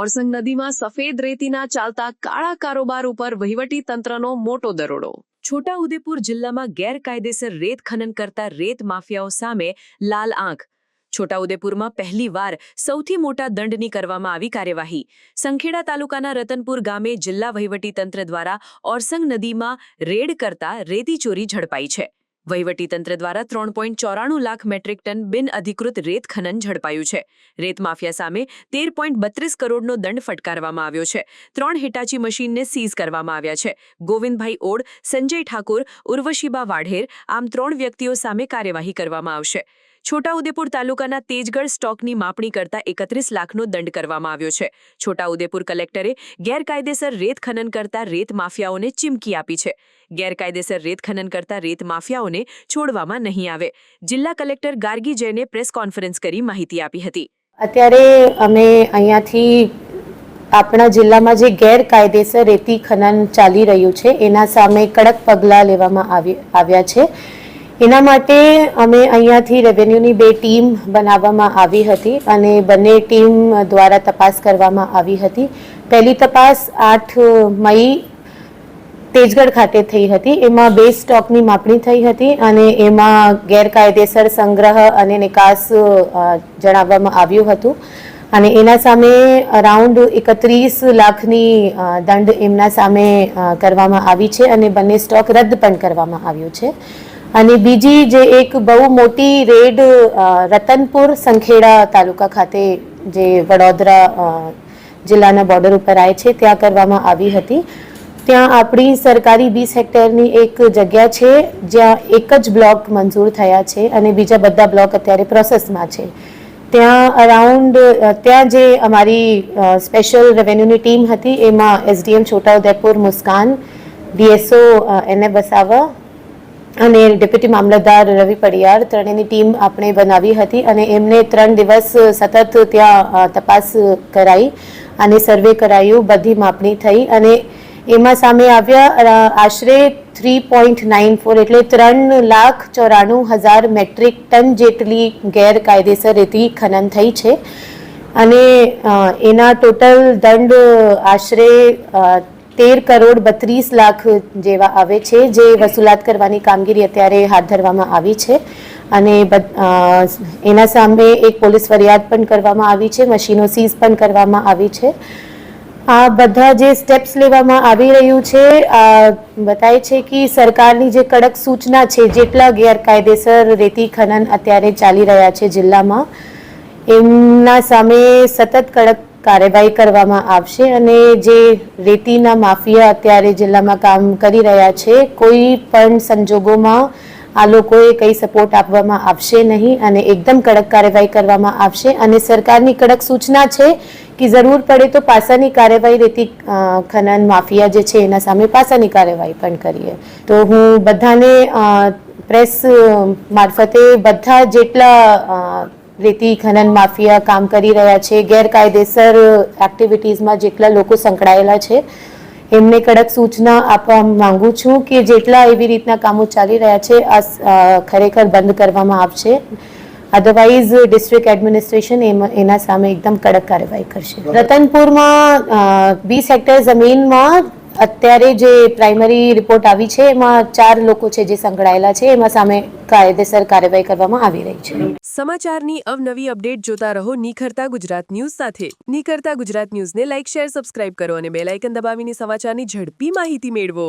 ઓરસંગ નદીમાં સફેદ રેતીના ચાલતા કાળા કારોબાર ઉપર વહીવટી તંત્રનો મોટો દરોડો। છોટાઉદેપુર જિલ્લામાં ગેરકાયદેસર રેત ખનન કરતા રેત માફિયાઓ સામે લાલ આંખ। છોટાઉદેપુરમાં પહેલીવાર સૌથી મોટા દંડની કરવામાં આવી કાર્યવાહી। સંખેડા તાલુકાના રતનપુર ગામે જિલ્લા વહીવટીતંત્ર દ્વારા ઓરસંગ નદીમાં રેડ કરતા રેતી ચોરી ઝડપાઈ છે। વહીવટીતંત્ર દ્વારા 3.94 લાખ મેટ્રિક ટન બિનઅધિકૃત રેત ખનન ઝડપાયું છે। રેત માફિયા સામે 13.32 કરોડનો દંડ ફટકારવામાં આવ્યો છે। 3 હિટાચી મશીનને સીઝ કરવામાં આવ્યા છે। ગોવિંદભાઈ ઓડ, સંજય ઠાકુર, ઉર્વશીબા વાઢેર આમ 3 વ્યક્તિઓ સામે કાર્યવાહી કરવામાં આવશે। છોટાઉદેપુર તાલુકાના તેજગઢ સ્ટોકની માપણી કરતા 31 લાખનો દંડ કરવામાં આવ્યો છે। છોટાઉદેપુર કલેક્ટરે ગેરકાયદેસર રેત ખનન કરતા રેત માફિયાઓને ચીમકી આપી છે। ગેરકાયદેસર રેત ખનન કરતા રેત માફિયાઓને છોડવામાં નહીં આવે। જિલ્લા કલેક્ટર ગાર્ગી જૈને પ્રેસ કોન્ફરન્સ કરી માહિતી આપી હતી। અત્યારે અમે અહીંયાથી આપણા જિલ્લામાં જે ગેરકાયદેસર રેતી ખનન ચાલી રહ્યું છે એના સામે કડક પગલાં લેવામાં આવ્યા છે। એના માટે અમે અહીંયાથી રેવન્યુની 2 ટીમ બનાવવામાં આવી હતી અને બંને ટીમ દ્વારા તપાસ કરવામાં આવી હતી। પહેલી તપાસ 8 મઈ તેજગઢ ખાતે થઈ હતી। એમાં 2 સ્ટોકની માપણી થઈ હતી અને એમાં ગેરકાયદેસર સંગ્રહ અને નિકાસ જણાવવામાં આવ્યું હતું અને એના સામે અરાઉન્ડ 31 લાખની દંડ એમના સામે કરવામાં આવી છે અને બંને સ્ટોક રદ પણ કરવામાં આવ્યો છે। અને બીજી જે એક બહુ મોટી રેડ રતનપુર સંખેડા તાલુકા ખાતે જે વડોદરા જિલ્લાના બોર્ડર ઉપર આવે છે ત્યાં કરવામાં આવી હતી। ત્યાં આપણી સરકારી 20 હેક્ટરની એક જગ્યા છે જ્યાં એક જ બ્લોક મંજૂર થયા છે અને બીજા બધા બ્લોક અત્યારે પ્રોસેસમાં છે। ત્યાં અરાઉન્ડ ત્યાં જે અમારી સ્પેશિયલ રેવન્યુની ટીમ હતી એમાં એસડીએમ છોટાઉદેપુર મુસ્કાન, ડીએસઓ એને વસાવા અને ડેપ્યુટી મામલતદાર રવિ પડિયાર ત્રણેયની ટીમ આપણે બનાવી હતી અને એમને 3 દિવસ સતત ત્યાં તપાસ કરાઈ અને સર્વે કરાયું, બધી માપણી થઈ અને એમાં સામે આવ્યા આશરે 3.94 એટલે 3,94,000 મેટ્રિક ટન જેટલી ગેરકાયદેસર રેતી ખનન થઈ છે અને એના ટોટલ દંડ આશરે 13 કરોડ 32 લાખ જેવા આવે છે જે વસૂલાત કરવાની કામગીરી અત્યારે હાથ ધરવામાં આવી છે અને એના સામે એક પોલીસ ફરિયાદ પણ કરવામાં આવી છે, મશીનો સીઝ પણ કરવામાં આવી છે। આ બધા જે સ્ટેપ્સ લેવામાં આવી રહ્યું છે બતાવે છે કે સરકારની જે કડક સૂચના છે જેટલા ગેરકાયદેસર રેતી ખનન અત્યારે ચાલી રહ્યા છે જિલ્લામાં એમના સામે સતત કડક કાર્યવાહી કરવામાં આવશે અને જે રેતીના માફિયા અત્યારે જિલ્લામાં કામ કરી રહ્યા છે કોઈ પણ સંજોગોમાં આ લોકોએ કંઈ સપોર્ટ આપવામાં આવશે નહીં અને એકદમ કડક કાર્યવાહી કરવામાં આવશે અને સરકારની કડક સૂચના છે કે જરૂર પડે તો પાસાની કાર્યવાહી રેતી ખનન માફિયા જે છે એના સામે પાસાની કાર્યવાહી પણ કરીએ। તો હું બધાને પ્રેસ મારફતે બધા જેટલા રેતી ખનન માફિયા કામ કરી રહ્યા છે, ગેરકાયદેસર એક્ટિવિટીઝમાં જેટલા લોકો સંકળાયેલા છે એમને કડક સૂચના આપવા માંગુ છું કે જેટલા એવી રીતના કામો ચાલી રહ્યા છે આ ખરેખર બંધ કરવામાં આવશે। અધરવાઇઝ ડિસ્ટ્રિક્ટ એડમિનિસ્ટ્રેશન એના સામે એકદમ કડક કાર્યવાહી કરશે। રતનપુરમાં 20 હેક્ટર જમીનમાં અત્યારે જે પ્રાઇમરી રિપોર્ટ આવી છે એમાં 4 લોકો છે જે સંકળાયેલા છે એમાં સામે કાયદેસર કાર્યવાહી કરવામાં આવી રહી છે। સમાચારની અવનવી અપડેટ જોતા રહો નિખરતા ગુજરાત ન્યૂઝ સાથે। નિખરતા ગુજરાત ન્યૂઝને લાઇક, શેર, સબસ્ક્રાઇબ કરો અને બેલ આઇકન દબાવીને સમાચારની ઝડપી માહિતી મેળવો।